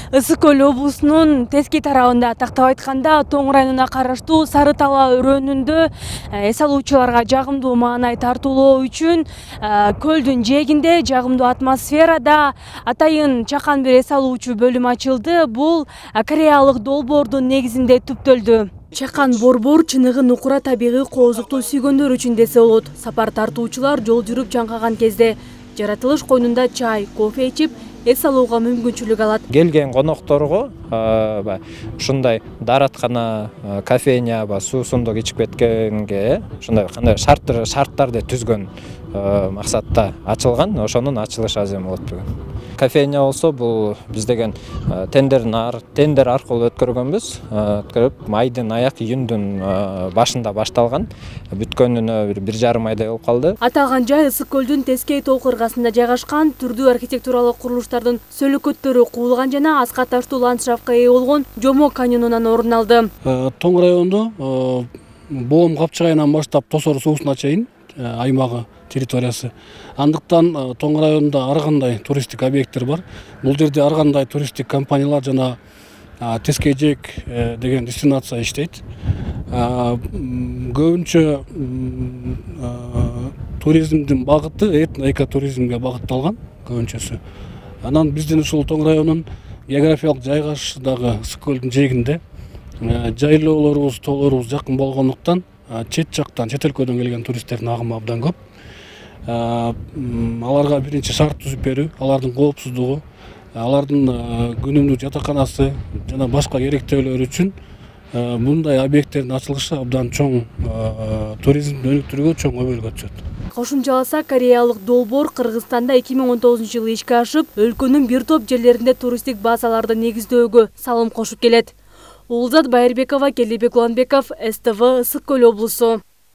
Ысык Көл облусунун Теский тарабында, тактап айтканда Тоң районуна караштуу Сары Тала өрөөнүндө эс алуучуларга жагымдуу маанай тартуулоо үчүн көлдүн жээгинде жагымдуу атмосферада атайын чакан бир эс алуучу бөлүм ачылды. Бул кореялык долбоордун негизинде түптөлдү. Чакан борбор чыныгын укура табигый коозукту сүйгөндөр үчүн десе болот. Сапар тартуучулар жол жүрүп чаңкаган кезде жаратылыш койнунда чай, кофе ичип эс алууга мүмкүнчүлүк алат. Келген конокторго ушундай даараткана, кофейня, суусундук ичип кеткенге ушундай кандай шарттарды түзгөн максатта ачылган. Ошонун ачылыш азем болот бүгүн. Кофейня болсо бул биз деген тендер аркылуу өткөргөнбүз. Өткөрүп майдын аяк июндун башында башталган. Бүткөнүнө 1,5 айдай болуп калды. Аталган жай Ысык Көлдүн Тескей тоо кыргасында жайгашкан, түрдүү архитектуралык курулуштардын сөлөкөттөрү куулган жана аска таштуу ландшафтка ээ болгон Жомо каньонунан орун алды. Тоң району Боом капчыгайынан баштап Тосор суусуна чейин аймагы, территориясы. Андыктан Тоң районунда ар кандай туристтик объекттер бар. Бул жерде ар кандай туристтик компаниялар жана Тескей жээк деген дестинация иштейт. Көбүнчө туризмдин багыты этно-экотуризмге багытталган көбүнчөсү. Анан биздин ушул Тоң районунун географиялык жайгашыдагы Ысык Көлдүн жээгинде жайлоолорубуз, тоолорубуз жакын болгондуктан чет өлкөдөн келген туристтердин агымы абдан көп. Аларга биринчи шарт түзүп берүү, алардын коопсуздугу, алардын күнүмдүк жатаканасы жана башка керектөөлөр үчүн мындай объекттердин ачылышы абдан чоң туризмди өнүктүрүүгө чоң өбөлгө түшөт. Кошумчаласак, кореялык долбоор Кыргызстанда 2019-жылы ишке ашып, өлкөнүн бир топ жерлеринде туристтик базаларды негиздөөгө салым кошуп келет. Улзат Байырбекова, Келебек Уланбеков, СТВ, Ысык Көл облусу.